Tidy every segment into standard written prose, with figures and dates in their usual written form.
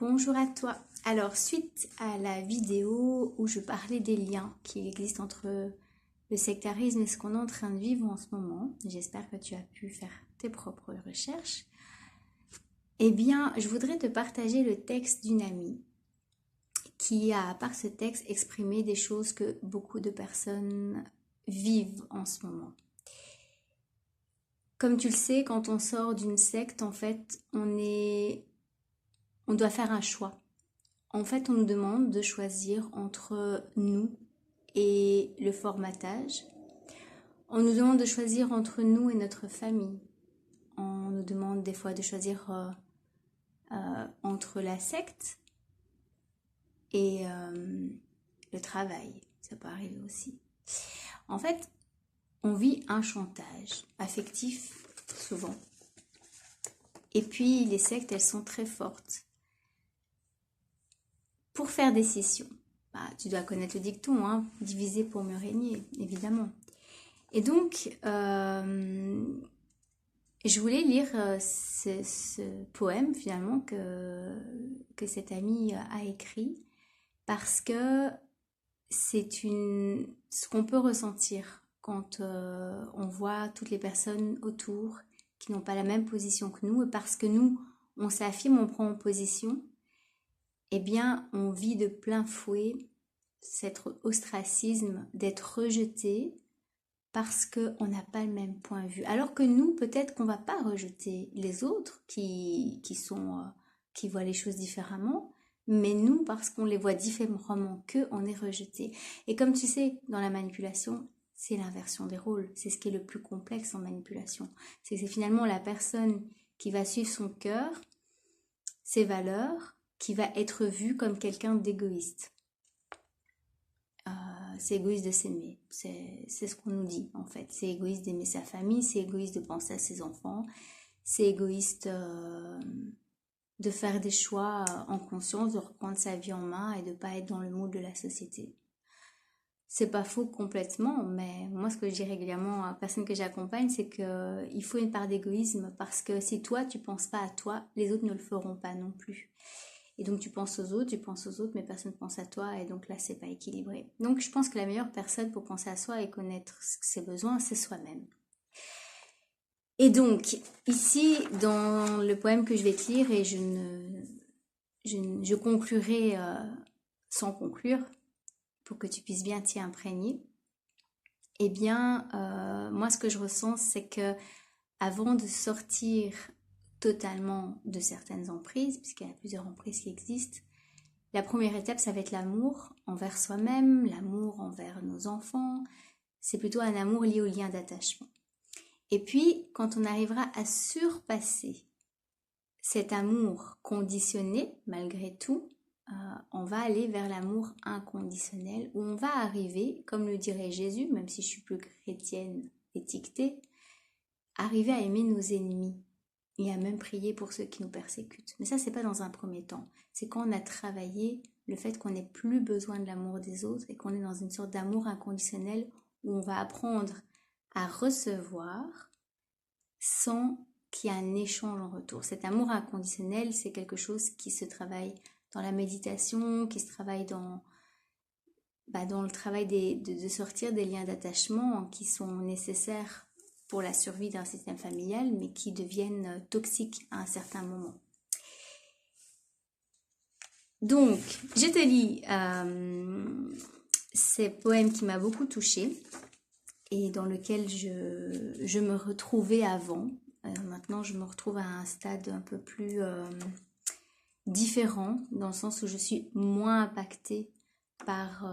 Bonjour à toi. Alors, suite à la vidéo où je parlais des liens qui existent entre le sectarisme et ce qu'on est en train de vivre en ce moment, j'espère que tu as pu faire tes propres recherches, eh bien, je voudrais te partager le texte d'une amie qui a, par ce texte, exprimé des choses que beaucoup de personnes vivent en ce moment. Comme tu le sais, quand on sort d'une secte, en fait, on doit faire un choix. En fait, on nous demande de choisir entre nous et le formatage. On nous demande de choisir entre nous et notre famille. On nous demande des fois de choisir entre la secte et le travail. Ça peut arriver aussi. En fait, on vit un chantage affectif souvent. Et puis, les sectes, elles sont très fortes. Pour faire des scissions, tu dois connaître le dicton, hein, diviser pour mieux régner, évidemment. Et donc, je voulais lire ce poème, finalement, que cette amie a écrit, parce que c'est ce qu'on peut ressentir quand on voit toutes les personnes autour qui n'ont pas la même position que nous, et parce que nous, on s'affirme, on prend en position, eh bien, on vit de plein fouet cet ostracisme d'être rejeté parce qu'on n'a pas le même point de vue. Alors que nous, peut-être qu'on ne va pas rejeter les autres qui voient les choses différemment, mais nous, parce qu'on les voit différemment qu'eux, on est rejeté. Et comme tu sais, dans la manipulation, c'est l'inversion des rôles. C'est ce qui est le plus complexe en manipulation. C'est finalement la personne qui va suivre son cœur, ses valeurs, qui va être vu comme quelqu'un d'égoïste. C'est égoïste de s'aimer, c'est ce qu'on nous dit en fait. C'est égoïste d'aimer sa famille, c'est égoïste de penser à ses enfants, c'est égoïste de faire des choix en conscience, de reprendre sa vie en main et de ne pas être dans le moule de la société. C'est pas faux complètement, mais moi ce que je dis régulièrement aux personnes que j'accompagne, c'est qu'il faut une part d'égoïsme parce que si toi tu penses pas à toi, les autres ne le feront pas non plus. Et donc tu penses aux autres, mais personne ne pense à toi, et donc là c'est pas équilibré. Donc je pense que la meilleure personne pour penser à soi et connaître ses besoins, c'est soi-même. Et donc ici dans le poème que je vais te lire, et je conclurai sans conclure pour que tu puisses bien t'y imprégner. Eh bien moi ce que je ressens, c'est que avant de sortir totalement de certaines emprises, puisqu'il y a plusieurs emprises qui existent, la première étape, ça va être l'amour envers soi-même, l'amour envers nos enfants. C'est plutôt un amour lié au lien d'attachement. Et puis, quand on arrivera à surpasser cet amour conditionné, malgré tout, on va aller vers l'amour inconditionnel, où on va arriver, comme le dirait Jésus, même si je suis plus chrétienne étiquetée, arriver à aimer nos ennemis. Et à même prier pour ceux qui nous persécutent. Mais ça, c'est pas dans un premier temps. C'est quand on a travaillé le fait qu'on n'ait plus besoin de l'amour des autres et qu'on est dans une sorte d'amour inconditionnel où on va apprendre à recevoir sans qu'il y ait un échange en retour. Cet amour inconditionnel, c'est quelque chose qui se travaille dans la méditation, qui se travaille dans le travail de sortir des liens d'attachement qui sont nécessaires pour la survie d'un système familial, mais qui deviennent toxiques à un certain moment. Donc, je te lis ces poèmes qui m'a beaucoup touchée et dans lequel je me retrouvais avant. Maintenant, je me retrouve à un stade un peu plus différent, dans le sens où je suis moins impactée par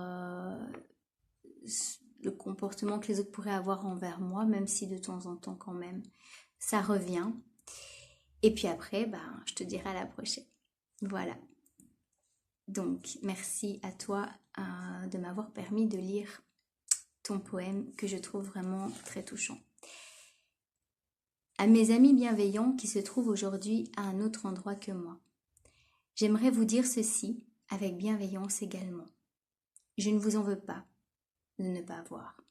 le comportement que les autres pourraient avoir envers moi, même si de temps en temps quand même ça revient. Et puis après, je te dirai à la prochaine. Voilà. Donc, merci à toi de m'avoir permis de lire ton poème que je trouve vraiment très touchant. À mes amis bienveillants qui se trouvent aujourd'hui à un autre endroit que moi, j'aimerais vous dire ceci avec bienveillance également. Je ne vous en veux pas de ne pas voir.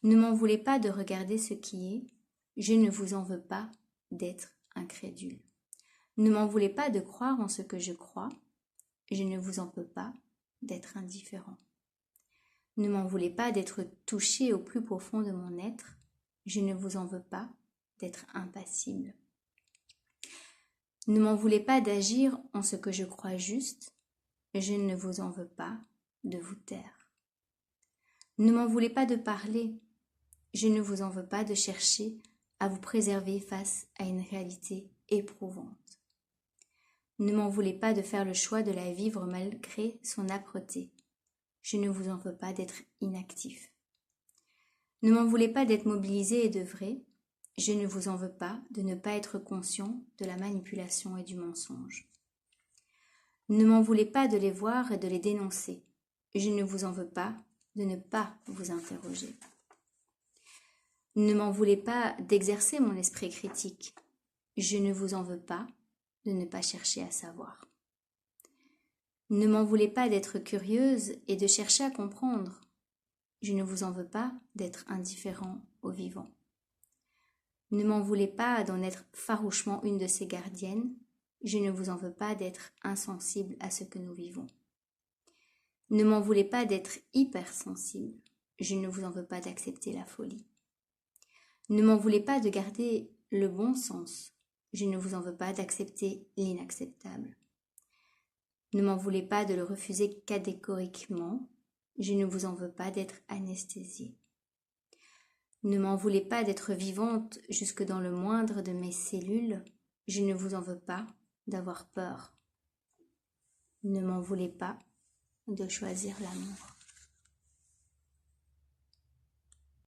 Ne m'en voulez pas de regarder ce qui est, je ne vous en veux pas d'être incrédule. Ne m'en voulez pas de croire en ce que je crois. Je ne vous en peux pas d'être indifférent. Ne m'en voulez pas d'être touché au plus profond de mon être. Je ne vous en veux pas d'être impassible. Ne m'en voulez pas d'agir en ce que je crois juste. Je ne vous en veux pas de vous taire. Ne m'en voulez pas de parler. Je ne vous en veux pas de chercher à vous préserver face à une réalité éprouvante. Ne m'en voulez pas de faire le choix de la vivre malgré son âpreté. Je ne vous en veux pas d'être inactif. Ne m'en voulez pas d'être mobilisé et d'œuvrer. Je ne vous en veux pas de ne pas être conscient de la manipulation et du mensonge. Ne m'en voulez pas de les voir et de les dénoncer. Je ne vous en veux pas de ne pas vous interroger. Ne m'en voulez pas d'exercer mon esprit critique. Je ne vous en veux pas de ne pas chercher à savoir. Ne m'en voulez pas d'être curieuse et de chercher à comprendre. Je ne vous en veux pas d'être indifférent au vivant. Ne m'en voulez pas d'en être farouchement une de ses gardiennes. Je ne vous en veux pas d'être insensible à ce que nous vivons. Ne m'en voulez pas d'être hypersensible. Je ne vous en veux pas d'accepter la folie. Ne m'en voulez pas de garder le bon sens. Je ne vous en veux pas d'accepter l'inacceptable. Ne m'en voulez pas de le refuser catégoriquement. Je ne vous en veux pas d'être anesthésiée. Ne m'en voulez pas d'être vivante jusque dans le moindre de mes cellules. Je ne vous en veux pas d'avoir peur. Ne m'en voulez pas de choisir l'amour.